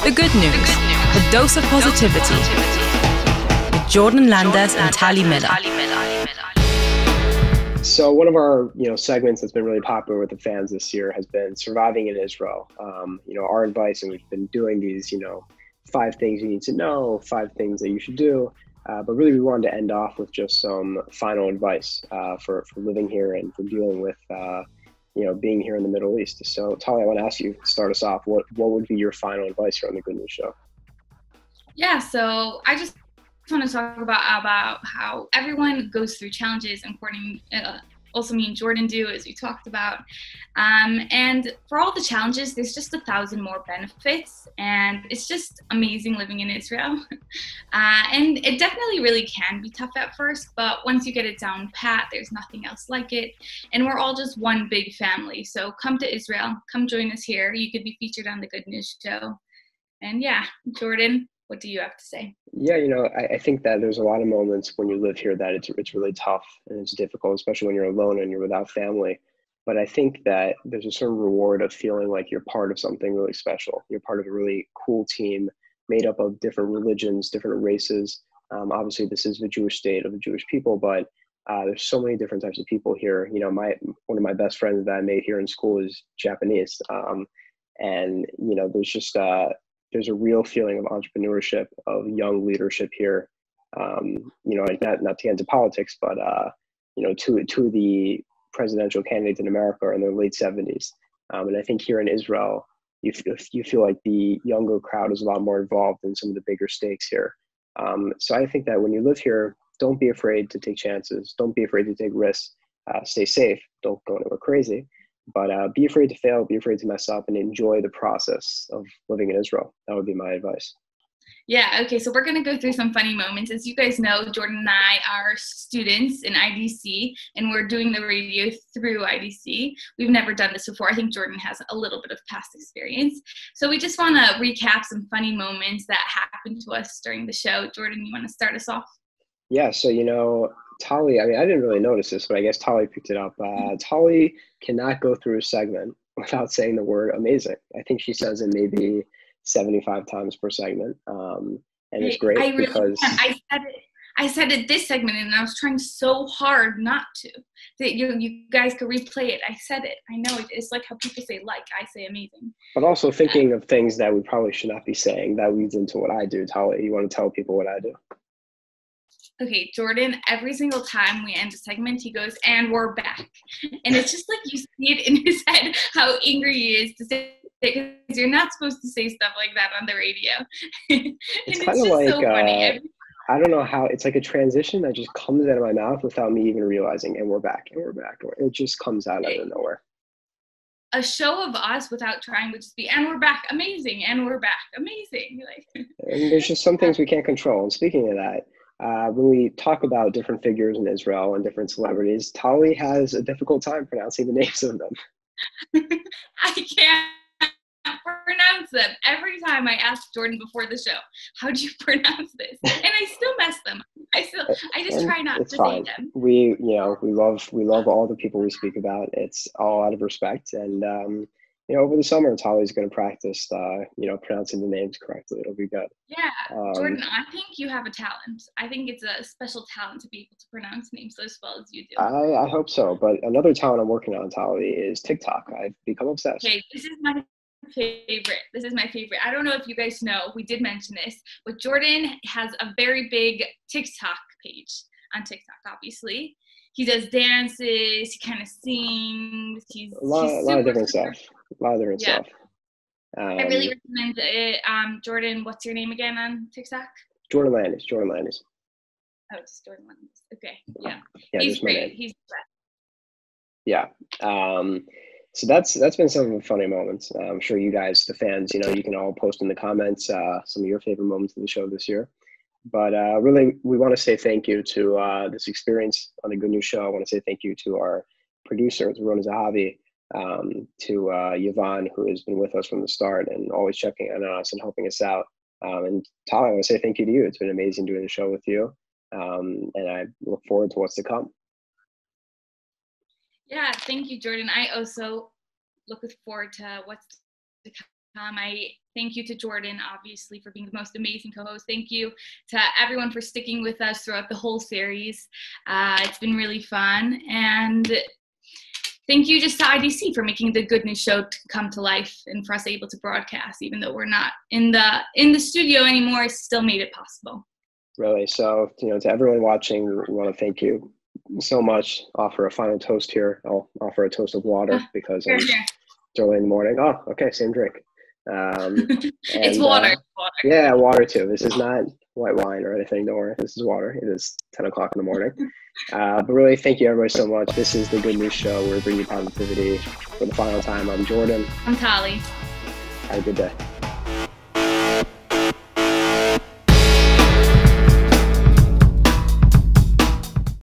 The Good News, a dose of positivity, with Jordan Landes and Tali Miller. So one of our segments that's been really popular with the fans this year has been surviving in Israel. Our advice, and we've been doing these 5 things you need to know, 5 things that you should do. But really, we wanted to end off with just some final advice for living here and for dealing with being here in the Middle East. So Tali, I want to ask you to start us off. What would be your final advice here on the Good News Show? Yeah, so I just want to talk about how everyone goes through challenges, according also me and Jordan do, as we talked about. And for all the challenges, there's just 1,000 more benefits, and it's just amazing living in Israel. And it definitely really can be tough at first, but once you get it down pat, there's nothing else like it. And we're all just one big family. So come to Israel, come join us here. You could be featured on the Good News Show. And yeah, Jordan, what do you have to say? Yeah, I think that there's a lot of moments when you live here that it's really tough and it's difficult, especially when you're alone and you're without family. But I think that there's a certain reward of feeling like you're part of something really special. You're part of a really cool team made up of different religions, different races. Obviously, this is the Jewish state of the Jewish people, but there's so many different types of people here. One of my best friends that I made here in school is Japanese, and there's just there's a real feeling of entrepreneurship, of young leadership here. Not to get into politics, but two of the presidential candidates in America are in their late 70s, and I think here in Israel, you feel like the younger crowd is a lot more involved in some of the bigger stakes here. So I think that when you live here, don't be afraid to take chances. Don't be afraid to take risks. Stay safe. Don't go anywhere crazy. But be afraid to fail, be afraid to mess up, and enjoy the process of living in Israel. That would be my advice. Yeah, okay, so we're going to go through some funny moments. As you guys know, Jordan and I are students in IDC, and we're doing the radio through IDC. We've never done this before. I think Jordan has a little bit of past experience. So we just want to recap some funny moments that happened to us during the show. Jordan, you want to start us off? Yeah, so Tali, I didn't really notice this, but I guess Tali picked it up. Tali cannot go through a segment without saying the word amazing. I think she says it maybe 75 times per segment. And it's great because I said it this segment, and I was trying so hard not to. That you guys could replay it. I said it. I know it's like how people say I say amazing. But also thinking of things that we probably should not be saying. That leads into what I do. Tali, you want to tell people what I do? Okay, Jordan, every single time we end a segment, he goes, and we're back. And it's just like you see it in his head, how angry he is to say it, because you're not supposed to say stuff like that on the radio. It's kind of like, so funny. I don't know how, it's like a transition that just comes out of my mouth without me even realizing, and we're back, and we're back. It just comes out of nowhere. A show of us without trying would just be, and we're back, amazing, and we're back, amazing. And there's just some things we can't control. And speaking of that, when we talk about different figures in Israel and different celebrities, Tali has a difficult time pronouncing the names of them. I can't pronounce them. Every time I ask Jordan before the show, how do you pronounce this? And I still mess them. I just try not to say them. We love all the people we speak about. It's all out of respect. And over the summer, Tali's going to practice, pronouncing the names correctly. It'll be good. Yeah, Jordan, I think you have a talent. I think it's a special talent to be able to pronounce names as well as you do. I hope so. But another talent I'm working on, Tali, is TikTok. I've become obsessed. Okay, this is my favorite. I don't know if you guys know, we did mention this, but Jordan has a very big TikTok page on TikTok, obviously. He does dances, he kind of sings. He's a lot of different stuff. Stuff. I really recommend it. Jordan, what's your name again on TikTok? Jordan Landis. Oh, it's Jordan Landis. Okay, yeah. He's great. He's the best. Yeah. So that's been some of the funny moments. I'm sure you guys, the fans, you can all post in the comments some of your favorite moments of the show this year. But really, we want to say thank you to this experience on the Good News Show. I want to say thank you to our producer, Rona Zahavi, to Yvonne, who has been with us from the start and always checking on us and helping us out. And Tali, I want to say thank you to you. It's been amazing doing the show with you. And I look forward to what's to come. Yeah, thank you, Jordan. I also look forward to what's to I thank you to Jordan, obviously, for being the most amazing co-host. Thank you to everyone for sticking with us throughout the whole series. It's been really fun. And thank you just to IDC for making the Good News Show to come to life and for us able to broadcast, even though we're not in the studio anymore. It still made it possible. Really. So, to everyone watching, we want to thank you so much. Offer a final toast here. I'll offer a toast of water because it's early in the morning. Oh, okay. Same drink. It's water. Yeah, water too. This is not white wine or anything. Don't worry. This is water. It is 10 o'clock in the morning. But really, thank you everybody so much. This is the Good News Show. We're bringing you positivity for the final time. I'm Jordan. I'm Tali. Have a good day.